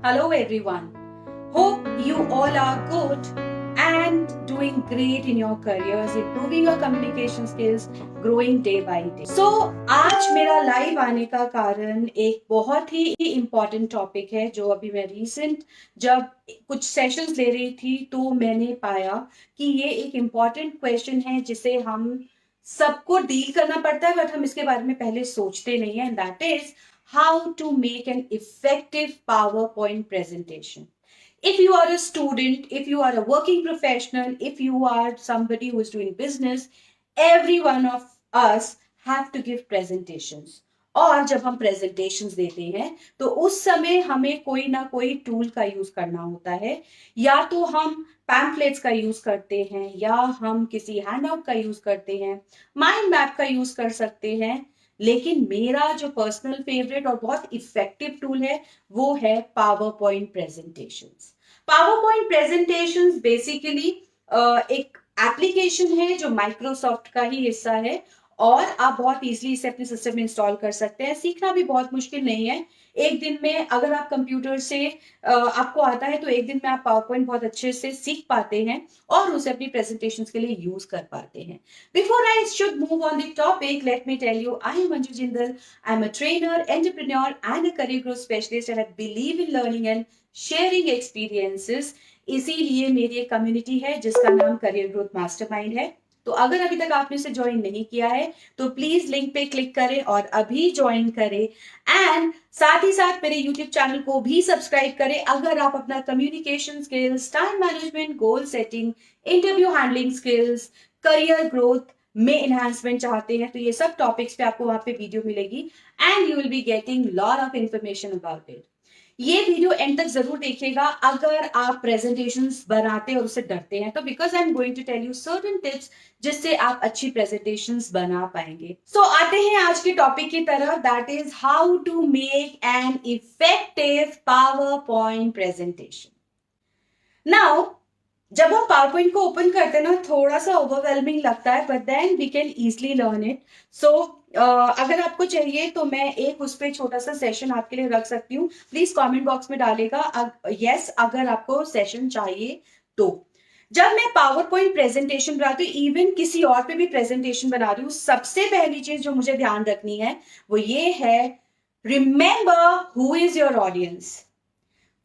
Hello everyone. Hope you all are good and doing great in your careers, improving your communication skills, growing day by day. So आज मेरा live आने का कारण एक बहुत ही important topic है जो अभी मैं रिसेंट जब कुछ सेशंस ले रही थी तो मैंने पाया कि ये एक इम्पोर्टेंट क्वेश्चन है जिसे हम सबको डील करना पड़ता है बट हम इसके बारे में पहले सोचते नहीं है, that is how to make an effective PowerPoint presentation. If you are a student, if you are a working professional, if you are somebody who is doing business, every one of us have to give presentations. और जब हम presentations देते हैं तो उस समय हमें कोई ना कोई टूल का यूज करना होता है, या तो हम पैम्फलेट्स का यूज करते हैं या हम किसी हैंडआउट का यूज करते हैं, माइंड मैप का यूज कर सकते हैं, लेकिन मेरा जो पर्सनल फेवरेट और बहुत इफेक्टिव टूल है वो है power point presentations. Power point presentations basically एक एप्लीकेशन है जो माइक्रोसॉफ्ट का ही हिस्सा है और आप बहुत इजीली इसे अपने सिस्टम में इंस्टॉल कर सकते हैं। सीखना भी बहुत मुश्किल नहीं है। एक दिन में अगर आप कंप्यूटर से आपको आता है तो एक दिन में आप पावर पॉइंट बहुत अच्छे से सीख पाते हैं और उसे अपनी प्रेजेंटेशन के लिए यूज कर पाते हैं। Before I should move on the topic, let me tell you, I am Manju Jindal. I am a trainer, entrepreneur, and a career growth specialist, and I believe in learning and sharing experiences. इसीलिए मेरी एक community है जिसका नाम career growth mastermind है। तो अगर अभी तक आपने इसे ज्वाइन नहीं किया है तो प्लीज लिंक पे क्लिक करें और अभी ज्वाइन करें, एंड साथ ही साथ मेरे यूट्यूब चैनल को भी सब्सक्राइब करें अगर आप अपना communication skills, time management, goal setting, interview handling skills, career growth में एनहांसमेंट चाहते हैं। तो ये सब टॉपिक्स पे आपको वहां पे वीडियो मिलेगी and you will be getting lot of information about it. ये वीडियो एंड तक जरूर देखिएगा अगर आप प्रेजेंटेशंस बनाते और उससे डरते हैं तो, because I am going to tell you certain tips जिससे आप अच्छी प्रेजेंटेशंस बना पाएंगे। सो आते हैं आज के टॉपिक की तरफ, that is how to make an effective power point presentation. Now जब हम पावर पॉइंट को ओपन करते हैं ना थोड़ा सा ओवरवेलमिंग लगता है, but then we can easily learn it. So अगर आपको चाहिए तो मैं एक उस पर छोटा सा सेशन आपके लिए रख सकती हूँ। प्लीज कमेंट बॉक्स में डालेगा यस अगर आपको सेशन चाहिए तो। जब मैं पावर पॉइंट प्रेजेंटेशन बनाती हूँ, इवन किसी और पे भी प्रेजेंटेशन बना रही हूँ, सबसे पहली चीज जो मुझे ध्यान रखनी है वो ये है, remember who is your audience.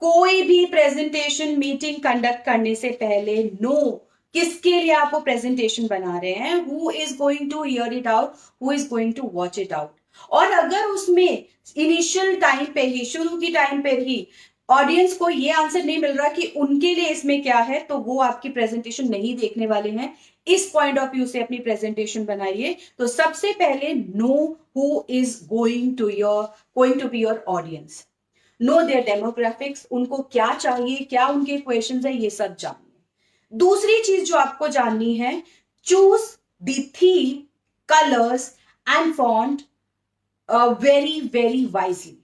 कोई भी प्रेजेंटेशन मीटिंग कंडक्ट करने से पहले नो किसके लिए आप वो प्रेजेंटेशन बना रहे हैं, who is going to hear it out, who is going to watch it out. और अगर उसमें इनिशियल टाइम पे ही, शुरू की टाइम पे ही ऑडियंस को ये आंसर नहीं मिल रहा कि उनके लिए इसमें क्या है, तो वो आपकी प्रेजेंटेशन नहीं देखने वाले हैं। इस पॉइंट ऑफ व्यू से अपनी प्रेजेंटेशन बनाइए। तो सबसे पहले know who is going to be your audience, know their demographics, उनको क्या चाहिए, क्या उनके क्वेश्चंस है, ये सब जानिए। दूसरी चीज जो आपको जाननी है, choose the theme, colours and font very very wisely.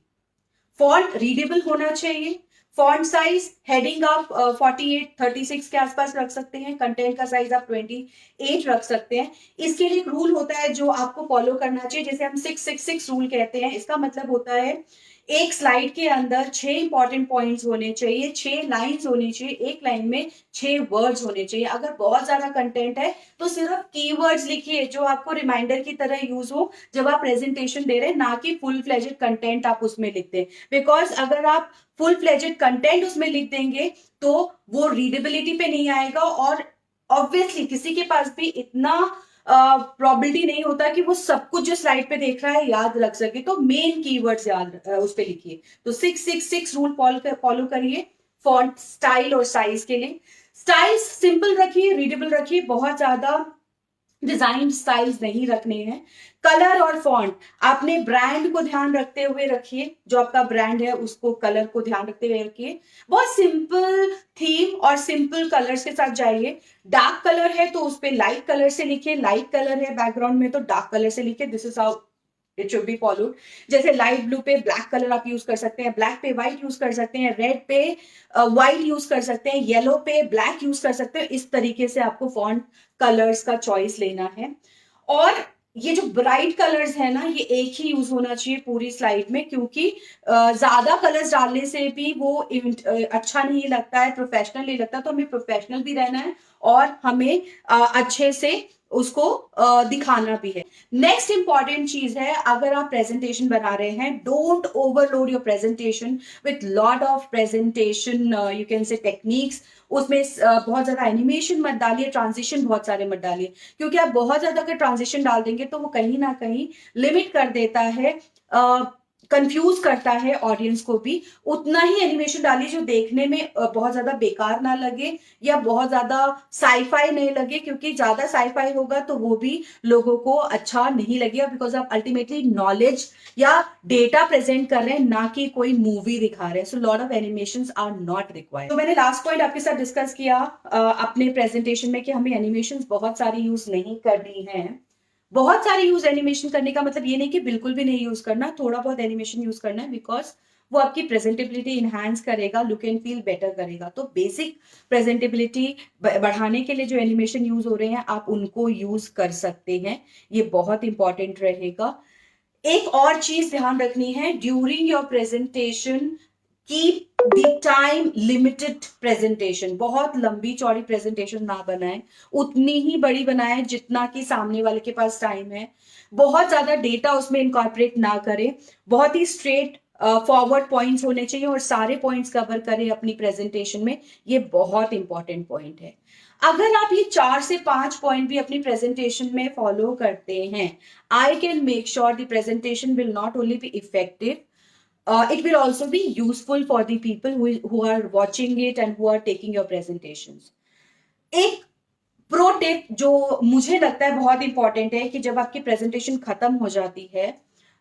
Font readable होना चाहिए। फॉन्ट साइज हेडिंग आप 48 36 के आसपास रख सकते हैं, कंटेंट का साइज आप 28 रख सकते हैं। इसके लिए एक रूल होता है जो आपको फॉलो करना चाहिए, जैसे हम 666 रूल कहते हैं। इसका मतलब होता है एक स्लाइड के अंदर 6 इंपॉर्टेंट पॉइंट्स होने चाहिए, 6 लाइंस होनी चाहिए, एक लाइन में 6 वर्ड्स होने चाहिए। अगर बहुत ज्यादा कंटेंट है तो सिर्फ कीवर्ड्स लिखिए जो आपको रिमाइंडर की तरह यूज हो जब आप प्रेजेंटेशन दे रहे हैं, ना कि फुल फ्लेजेड कंटेंट आप उसमें लिख दें। बिकॉज अगर आप फुल फ्लेजेड कंटेंट उसमें लिख देंगे तो वो रीडेबिलिटी पे नहीं आएगा और ऑब्वियसली किसी के पास भी इतना प्रॉबिलिटी नहीं होता कि वो सब कुछ जो स्लाइड पे देख रहा है याद रख सके। तो मेन कीवर्ड्स याद उस पे लिखिए। तो 666 रूल फॉलो करिए फॉन्ट स्टाइल और साइज के लिए। स्टाइल सिंपल रखिए, रीडेबल रखिए, बहुत ज्यादा डिजाइन स्टाइल्स नहीं रखने हैं। कलर और फॉन्ट आपने ब्रांड को ध्यान रखते हुए रखिए, जो आपका ब्रांड है उसको कलर को ध्यान रखते हुए रखिए। बहुत सिंपल थीम और सिंपल कलर्स के साथ जाइए। डार्क कलर है तो उस पर लाइट कलर से लिखिए, लाइट कलर है बैकग्राउंड में तो डार्क कलर से लिखिए। This is how it should be followed. जैसे लाइट ब्लू पे ब्लैक कलर आप यूज कर सकते हैं, ब्लैक पे व्हाइट यूज कर सकते हैं, रेड पे व्हाइट यूज कर सकते हैं, येलो पे ब्लैक यूज कर सकते हैं। इस तरीके से आपको फॉन्ट कलर्स का चॉइस लेना है। और ये जो ब्राइट कलर्स है ना, ये एक ही यूज होना चाहिए पूरी स्लाइड में, क्योंकि ज्यादा कलर्स डालने से भी वो अच्छा नहीं लगता है, प्रोफेशनल नहीं लगता। तो हमें प्रोफेशनल भी रहना है और हमें अच्छे से उसको दिखाना भी है। नेक्स्ट इंपॉर्टेंट चीज है, अगर आप प्रेजेंटेशन बना रहे हैं, don't overload your presentation with lot of presentation you can say techniques. उसमें बहुत ज्यादा एनिमेशन मत डालिए, ट्रांजिशन बहुत सारे मत डालिए, क्योंकि आप बहुत ज्यादा अगर ट्रांजिशन डाल देंगे तो वो कहीं ना कहीं लिमिट कर देता है, कंफ्यूज करता है ऑडियंस को भी। उतना ही एनिमेशन डालिए जो देखने में बहुत ज्यादा बेकार ना लगे या बहुत ज्यादा साईफाई नहीं लगे, क्योंकि ज्यादा साईफाई होगा तो वो भी लोगों को अच्छा नहीं लगेगा, बिकॉज आप अल्टीमेटली नॉलेज या डेटा प्रेजेंट कर रहे हैं, ना कि कोई मूवी दिखा रहे हैं। So lot of animations are not required. तो मैंने लास्ट पॉइंट आपके साथ डिस्कस किया अपने प्रेजेंटेशन में कि हमें एनिमेशंस बहुत सारी यूज नहीं करनी है। बहुत सारे यूज एनिमेशन करने का मतलब ये नहीं कि बिल्कुल भी नहीं यूज करना, थोड़ा बहुत एनिमेशन यूज करना है, बिकॉज वो आपकी प्रेजेंटेबिलिटी इनहांस करेगा, लुक एंड फील बेटर करेगा। तो बेसिक प्रेजेंटेबिलिटी बढ़ाने के लिए जो एनिमेशन यूज हो रहे हैं आप उनको यूज कर सकते हैं, ये बहुत इंपॉर्टेंट रहेगा। एक और चीज ध्यान रखनी है, during your presentation keep the time limited presentation. बहुत लंबी चौड़ी प्रेजेंटेशन ना बनाएं, उतनी ही बड़ी बनाएं जितना कि सामने वाले के पास टाइम है। बहुत ज्यादा डेटा उसमें इनकॉर्पोरेट ना करें, बहुत ही स्ट्रेट फॉरवर्ड पॉइंट्स होने चाहिए और सारे पॉइंट्स कवर करें अपनी प्रेजेंटेशन में। ये बहुत इंपॉर्टेंट पॉइंट है। अगर आप ये 4 से 5 पॉइंट भी अपनी प्रेजेंटेशन में फॉलो करते हैं, I can make sure the presentation will not only be effective, it will also be useful for the people who are watching it and who are taking your presentations. एक pro tip जो मुझे लगता है बहुत important है कि जब आपकी प्रेजेंटेशन खत्म हो जाती है,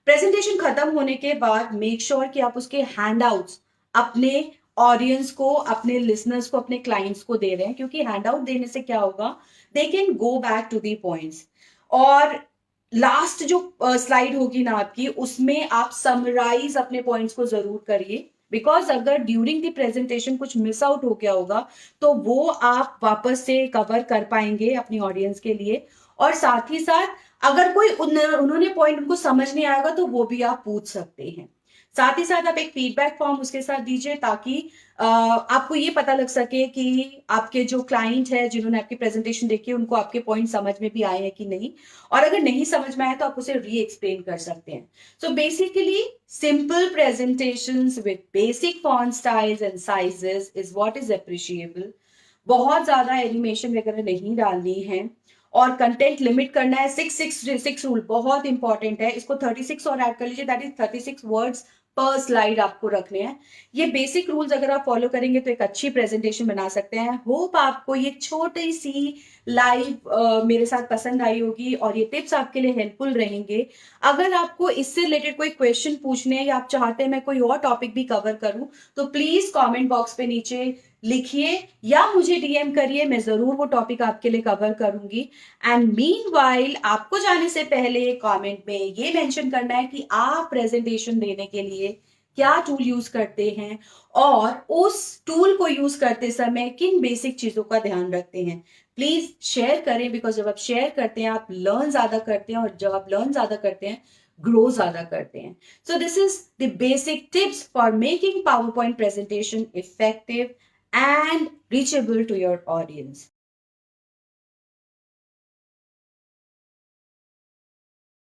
प्रेजेंटेशन खत्म होने के बाद मेक श्योर कि आप उसके हैंडआउट्स अपने ऑडियंस को, अपने लिसनर्स को, अपने क्लाइंट्स को दे रहे हैं, क्योंकि हैंडआउट देने से क्या होगा, they can go back to the points. और लास्ट जो स्लाइड होगी ना आपकी, उसमें आप समराइज अपने पॉइंट्स को जरूर करिए, बिकॉज अगर ड्यूरिंग द प्रेजेंटेशन कुछ मिस आउट हो गया होगा तो वो आप वापस से कवर कर पाएंगे अपनी ऑडियंस के लिए। और साथ ही साथ अगर कोई उन्होंने पॉइंट उनको समझ नहीं आएगा तो वो भी आप पूछ सकते हैं। साथ ही साथ आप एक फीडबैक फॉर्म उसके साथ दीजिए, ताकि आपको ये पता लग सके कि आपके जो क्लाइंट है जिन्होंने आपकी प्रेजेंटेशन देखी उनको आपके पॉइंट समझ में भी आए हैं कि नहीं, और अगर नहीं समझ में आए तो आप उसे री एक्सप्लेन कर सकते हैं। So basically simple presentations with basic font styles and sizes is what is appreciable. बहुत ज्यादा एनिमेशन वगैरह नहीं डालनी है और कंटेंट लिमिट करना है। 666 रूल बहुत इंपॉर्टेंट है, इसको 36 और ऐड कर लीजिए, दैट इज 36 वर्ड्स पर स्लाइड आपको रखने हैं। ये बेसिक रूल्स अगर आप फॉलो करेंगे तो एक अच्छी प्रेजेंटेशन बना सकते हैं। होप आपको ये छोटी सी लाइव मेरे साथ पसंद आई होगी और ये टिप्स आपके लिए हेल्पफुल रहेंगे। अगर आपको इससे रिलेटेड कोई क्वेश्चन पूछने हैं या आप चाहते हैं मैं कोई और टॉपिक भी कवर करूं, तो प्लीज कमेंट बॉक्स पे नीचे लिखिए या मुझे डीएम करिए, मैं जरूर वो टॉपिक आपके लिए कवर करूंगी। एंड मीनवाइल आपको जाने से पहले कमेंट में ये मेंशन करना है कि आप प्रेजेंटेशन देने के लिए क्या टूल यूज करते हैं और उस टूल को यूज करते समय किन बेसिक चीजों का ध्यान रखते हैं। प्लीज शेयर करें, बिकॉज जब आप शेयर करते हैं आप लर्न ज्यादा करते हैं, और जब आप लर्न ज्यादा करते हैं ग्रो ज्यादा करते हैं। So this is the basic tips for making PowerPoint presentation effective and reachable to your audience.